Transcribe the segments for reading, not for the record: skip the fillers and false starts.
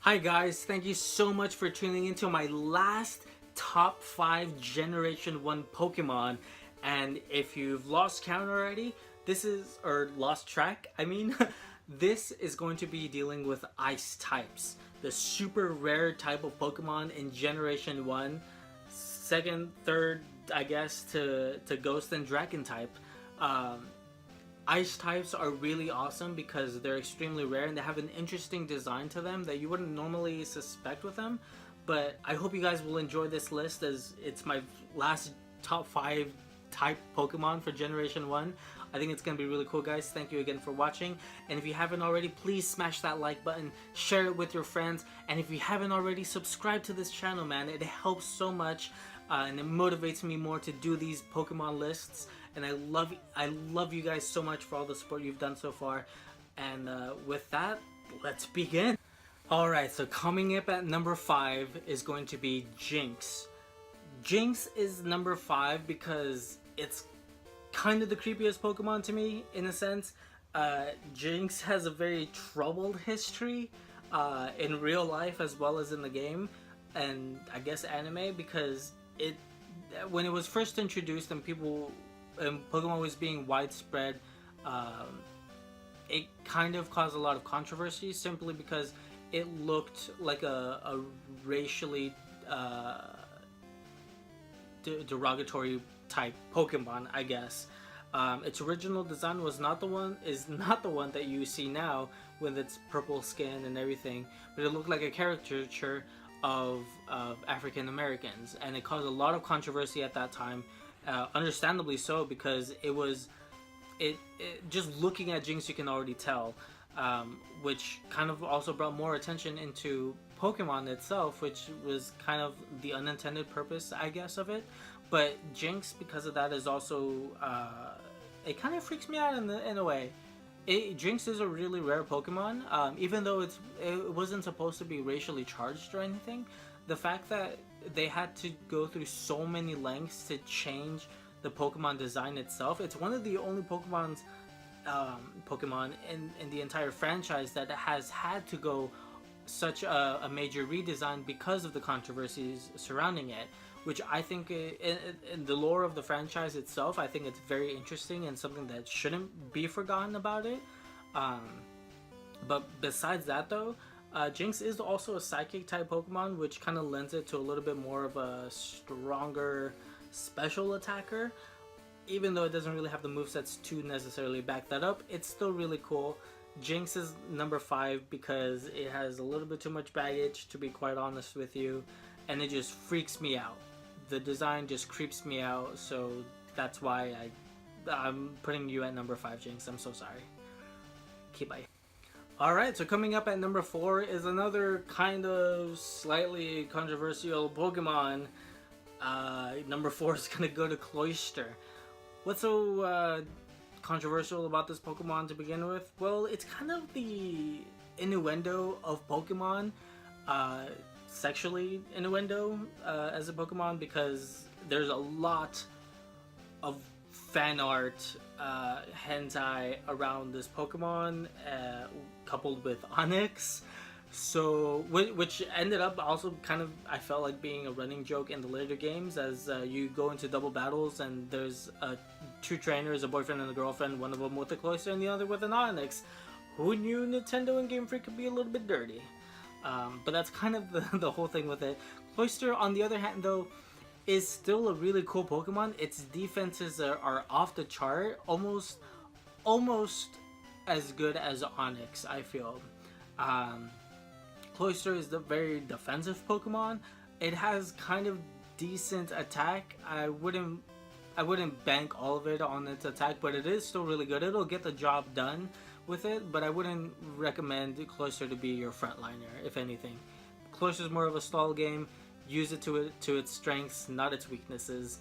Hi guys, thank you so much for tuning into my last top 5 Generation 1 Pokemon. And if you've lost count already, or lost track, this is going to be dealing with Ice types. The super rare type of Pokemon in Generation 1. Second, third, I guess, to Ghost and Dragon type. Um, Ice types are really awesome because they're extremely rare and they have an interesting design to them that you wouldn't normally suspect with them. But I hope you guys will enjoy this list as it's my last top 5 type Pokemon for Generation 1. I think it's going to be really cool, guys. Thank you again for watching. And if you haven't already, please smash that like button, share it with your friends. And if you haven't already, subscribe to this channel, man. It helps so much and it motivates me more to do these Pokemon lists. And I love you guys so much for all the support you've done so far. And with that, let's begin. Alright, so coming up at number 5 is going to be Jinx. Jinx is number 5 because it's kind of the creepiest Pokemon to me, in a sense. Jinx has a very troubled history in real life as well as in the game, and I guess anime, because when it was first introduced and Pokemon was being widespread, it kind of caused a lot of controversy simply because it looked like a racially derogatory type Pokemon, I guess. Its original design is not the one that you see now with its purple skin and everything, but it looked like a caricature of African Americans, and it caused a lot of controversy at that time. Understandably so, because it just looking at Jinx, you can already tell, which kind of also brought more attention into Pokemon itself, which was kind of the unintended purpose, I guess, of it. But Jinx, because of that, is also it kind of freaks me out in a way. Jinx is a really rare Pokemon, even though it wasn't supposed to be racially charged or anything. The fact that they had to go through so many lengths to change the Pokemon design itself. It's one of the only Pokemon in the entire franchise that has had to go such a major redesign because of the controversies surrounding it, which I think in the lore of the franchise itself, I think it's very interesting and something that shouldn't be forgotten about it. But besides that though, Jinx is also a psychic type Pokemon, which kind of lends it to a little bit more of a stronger special attacker. Even though it doesn't really have the movesets to necessarily back that up, it's still really cool. Jinx is number 5 because it has a little bit too much baggage, to be quite honest with you, and it just freaks me out. The design just creeps me out, so that's why I'm putting you at number 5, Jinx. I'm so sorry. Okay, bye. Alright, so coming up at number 4 is another kind of slightly controversial Pokemon. Number 4 is gonna go to Cloyster. What's so controversial about this Pokemon to begin with? Well, it's kind of the innuendo of Pokemon, sexually innuendo as a Pokemon, because there's a lot of fan art, hentai around this Pokemon, coupled with Onix. So, which ended up also kind of, I felt like, being a running joke in the later games, as you go into double battles and there's 2 trainers, a boyfriend and a girlfriend, one of them with a Cloyster and the other with an Onix. Who knew Nintendo and Game Freak could be a little bit dirty? But that's kind of the whole thing with it. Cloyster, on the other hand, though, is still a really cool Pokemon. Its defenses are off the chart, almost as good as Onix, I feel. Cloyster is the very defensive Pokemon. It has kind of decent attack. I wouldn't bank all of it on its attack, but it is still really good. It'll get the job done with it, but I wouldn't recommend Cloyster to be your frontliner, if anything. Cloyster is more of a stall game. Use it to its strengths, not its weaknesses.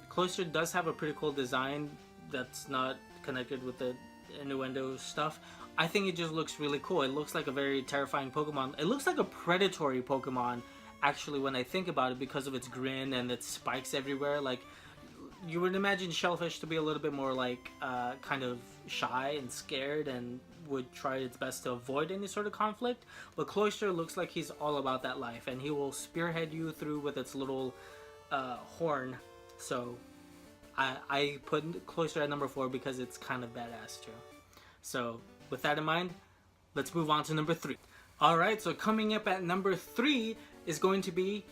Cloyster does have a pretty cool design that's not connected with the innuendo stuff. I think it just looks really cool. It looks like a very terrifying Pokemon. It looks like a predatory Pokemon, actually, when I think about it, because of its grin and its spikes everywhere. Like, you would imagine Shellfish to be a little bit more like kind of shy and scared and would try its best to avoid any sort of conflict. But Cloyster looks like he's all about that life, and he will spearhead you through with its little horn. So I put Cloyster at number 4 because it's kind of badass too. So with that in mind, let's move on to number 3. Alright, so coming up at number 3 is going to be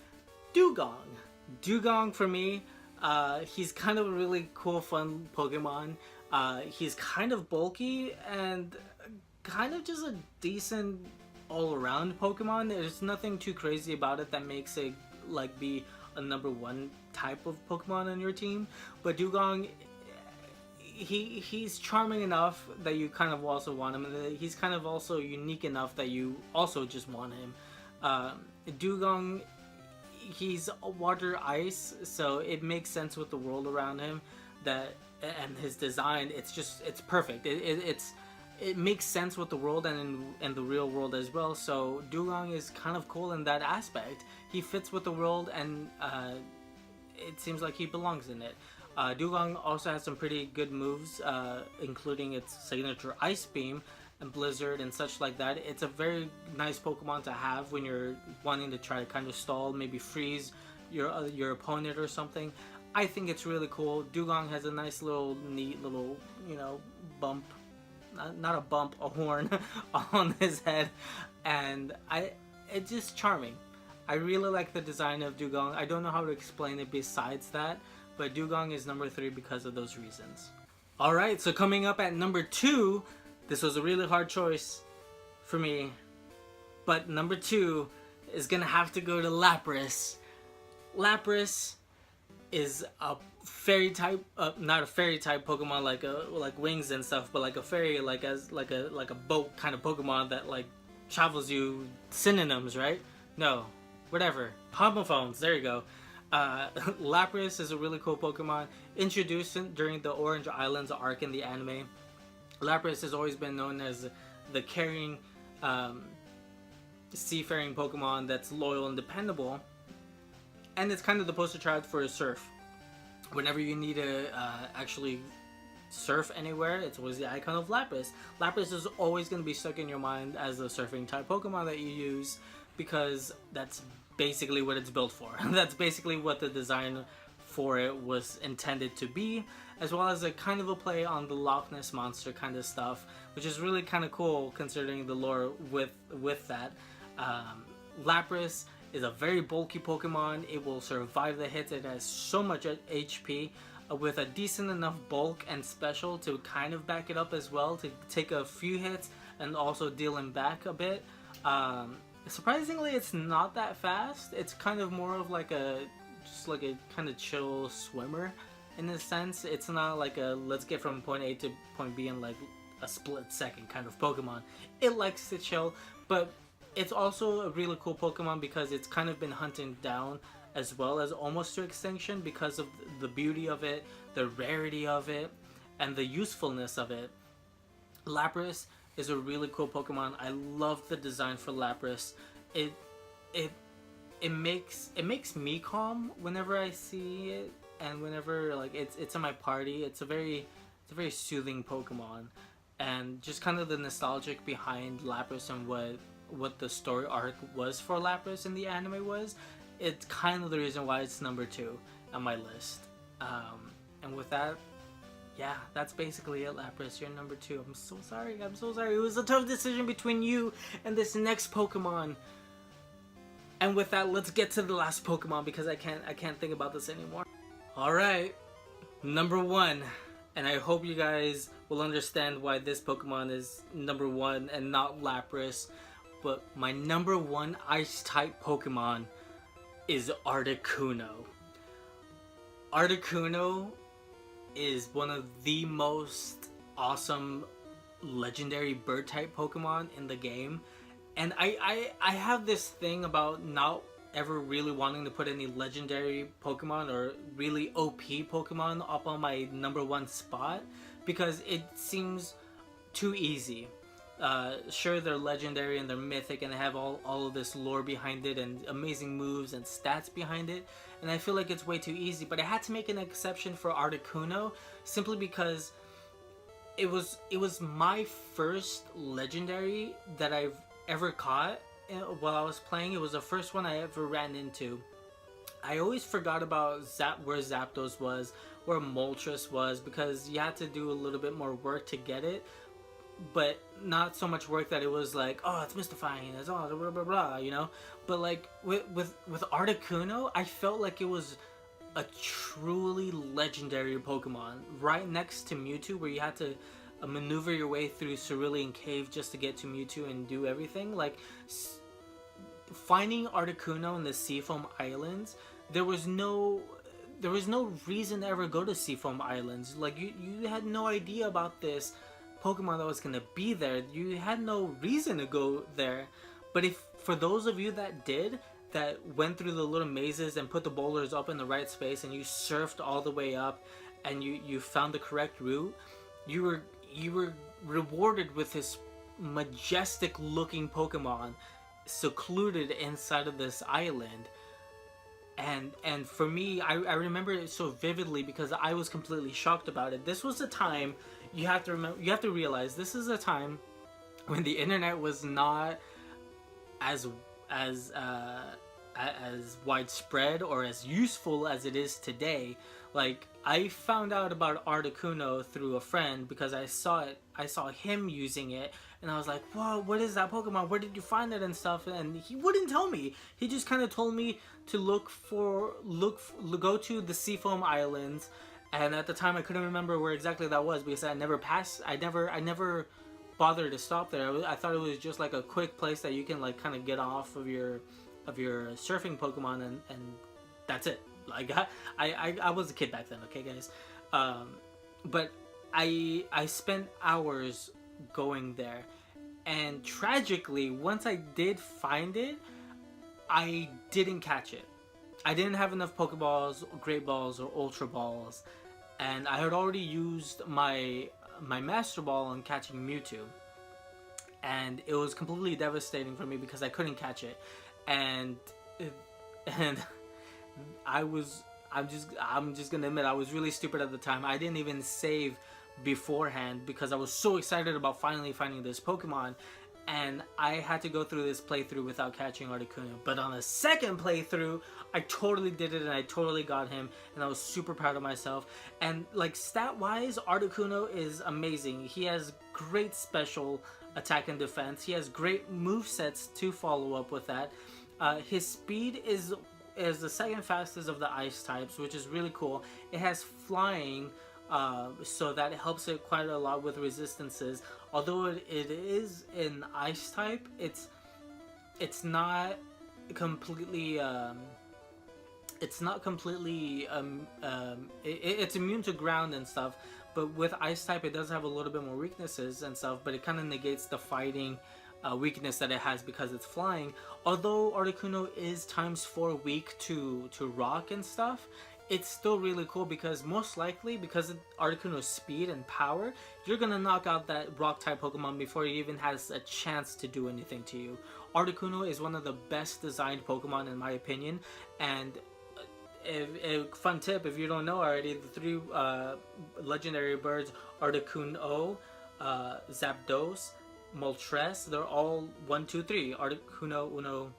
Dugong. Dugong for me, he's kind of a really cool, fun Pokemon. He's kind of bulky and kind of just a decent all-around Pokemon. There's nothing too crazy about it that makes it like be a number 1 type of Pokemon on your team. But Dugong, he's charming enough that you kind of also want him, and he's kind of also unique enough that you also just want him. Dugong, he's water ice, so it makes sense with the world around him, that and his design, it's perfect. It makes sense with the world and in the real world as well. So Dugong is kind of cool in that aspect. He fits with the world, and it seems like he belongs in it. Dugong also has some pretty good moves, including its signature Ice Beam and Blizzard and such like that. It's a very nice Pokemon to have when you're wanting to try to kind of stall, maybe freeze your opponent or something. I think it's really cool. Dugong has a nice little, neat little, bump. Not a bump, a horn on his head, and it's just charming. I really like the design of Dugong. I don't know how to explain it besides that, but Dugong is number 3 because of those reasons. Alright, so coming up at number 2, this was a really hard choice for me, but number 2 is gonna have to go to Lapras. Lapras is a fairy type, not a fairy type Pokemon like wings and stuff, but like a fairy, like a boat kind of Pokemon that like travels you synonyms, right? No, whatever. Homophones. There you go. Lapras is a really cool Pokemon introduced during the Orange Islands arc in the anime. Lapras has always been known as the caring, seafaring Pokemon that's loyal and dependable, and it's kind of the poster child for a surf. Whenever you need to actually surf anywhere, it's always the icon of Lapras. Lapras is always going to be stuck in your mind as the surfing type Pokemon that you use, because that's basically what it's built for. That's basically what the design for it was intended to be, as well as a kind of a play on the Loch Ness Monster kind of stuff, which is really kind of cool considering the lore with that. Lapras is a very bulky Pokemon. It will survive the hits. It has so much HP with a decent enough bulk and special to kind of back it up as well, to take a few hits and also deal him back a bit. Surprisingly, it's not that fast. It's kind of more of like just like a kind of chill swimmer in a sense. It's not like a let's get from point A to point B in like a split second kind of Pokemon. It likes to chill, but it's also a really cool Pokemon because it's kind of been hunted down as well as almost to extinction because of the beauty of it, the rarity of it, and the usefulness of it. Lapras is a really cool Pokemon. I love the design for Lapras. It makes me calm whenever I see it, and whenever like it's in my party. It's a very soothing Pokemon, and just kind of the nostalgic behind Lapras and what the story arc was for Lapras in the anime was. It's kind of the reason why it's number 2 on my list. And with that, yeah, that's basically it, Lapras. You're number 2. I'm so sorry. It was a tough decision between you and this next Pokemon. And with that, let's get to the last Pokemon because I can't think about this anymore. Alright, number 1. And I hope you guys will understand why this Pokemon is number 1 and not Lapras. But my number 1 Ice-type Pokemon is Articuno. Articuno is one of the most awesome legendary bird-type Pokemon in the game. And I have this thing about not ever really wanting to put any legendary Pokemon or really OP Pokemon up on my number 1 spot because it seems too easy. Sure, they're legendary and they're mythic and they have all of this lore behind it and amazing moves and stats behind it, and I feel like it's way too easy, but I had to make an exception for Articuno simply because it was my first legendary that I've ever caught while I was playing. It was the first one I ever ran into. I always forgot about where Zapdos was, where Moltres was, because you had to do a little bit more work to get it, but not so much work that it was like, oh, it's mystifying, it's all blah blah blah, you know. But like with Articuno, I felt like it was a truly legendary Pokemon, right next to Mewtwo, where you had to maneuver your way through Cerulean Cave just to get to Mewtwo and do everything. Like finding Articuno in the Seafoam Islands, there was no reason to ever go to Seafoam Islands. Like you had no idea about this Pokemon that was gonna be there. You had no reason to go there. But if for those of you that did, that went through the little mazes and put the boulders up in the right space, and you surfed all the way up, and you found the correct route, you were rewarded with this majestic looking Pokemon secluded inside of this island. And for me, I remember it so vividly because I was completely shocked about it. This was a time, you have to realize, this is a time when the internet was not as widespread or as useful as it is today. Like, I found out about Articuno through a friend because I saw him using it, and I was like, whoa, what is that Pokemon? Where did you find it and stuff? And he wouldn't tell me. He just kind of told me to go to the Seafoam Islands, and at the time I couldn't remember where exactly that was because I never bothered to stop there. I thought it was just like a quick place that you can like kind of get off of your surfing Pokemon, and that's it. Like I was a kid back then, okay guys. But I spent hours going there, and tragically once I did find it, I didn't catch it. I didn't have enough Pokeballs, Great Balls, or Ultra Balls, and I had already used my Master Ball on catching Mewtwo, and it was completely devastating for me because I couldn't catch it. And I'm just gonna admit, I was really stupid at the time. I didn't even save beforehand because I was so excited about finally finding this Pokemon, and I had to go through this playthrough without catching Articuno. But on the second playthrough, I totally did it, and I totally got him, and I was super proud of myself. And like stat-wise, Articuno is amazing. He has great special attack and defense. He has great movesets to follow up with that. His speed is the second fastest of the ice types, which is really cool. It has flying, so that helps it quite a lot with resistances. Although it is an ice type, it's not completely it's immune to ground and stuff. But with ice type, it does have a little bit more weaknesses and stuff, but it kind of negates the fighting weakness that it has because it's flying. Although Articuno is ×4 weak to rock and stuff, it's still really cool because most likely, because of Articuno's speed and power, you're gonna knock out that rock type Pokemon before he even has a chance to do anything to you. Articuno is one of the best designed Pokemon in my opinion, and a fun tip, if you don't know already, the three legendary birds, Articuno, Zapdos, Moltres, they're all 1, 2, 3. Articuno, Uno,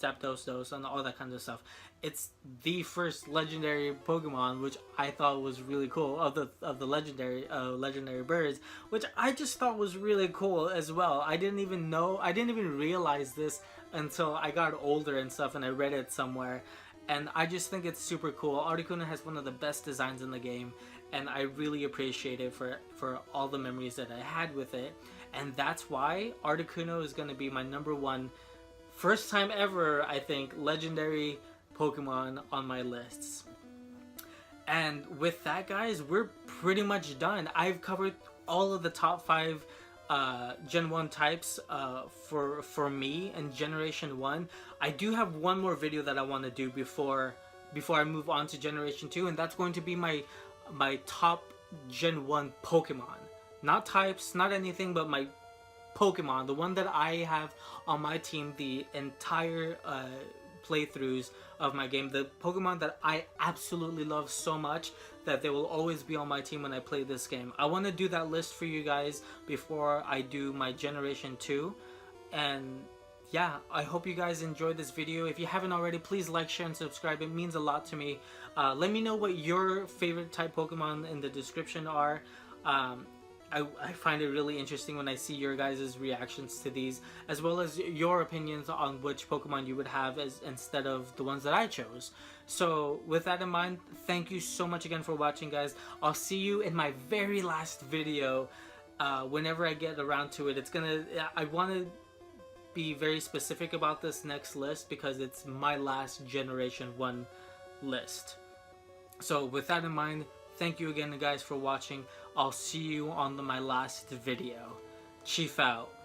Zapdos, Dos, and all that kind of stuff. It's the first legendary Pokemon, which I thought was really cool, of the legendary birds, which I just thought was really cool as well. I didn't even realize this until I got older and stuff, and I read it somewhere. And I just think it's super cool. Articuno has one of the best designs in the game, and I really appreciate it for all the memories that I had with it. And that's why Articuno is going to be my #1, first time ever, I think, legendary Pokemon on my lists. And with that, guys, we're pretty much done. I've covered all of the top 5 Gen 1 types for me and Generation 1. I do have one more video that I want to do before I move on to Generation 2, and that's going to be my top Gen 1 Pokemon. Not types, not anything, but my Pokemon, the one that I have on my team the entire playthroughs of my game, the Pokemon that I absolutely love so much that they will always be on my team when I play this game. I want to do that list for you guys before I do my Generation 2. And yeah, I hope you guys enjoyed this video. If you haven't already, please like, share, and subscribe. It means a lot to me. Let me know what your favorite type Pokemon in the description are. I find it really interesting when I see your guys' reactions to these, as well as your opinions on which Pokemon you would have instead of the ones that I chose. So with that in mind, thank you so much again for watching, guys. I'll see you in my very last video whenever I get around to it. I want to be very specific about this next list because it's my last Generation 1 list. So with that in mind, thank you again, guys, for watching. I'll see you on my last video. Chief out.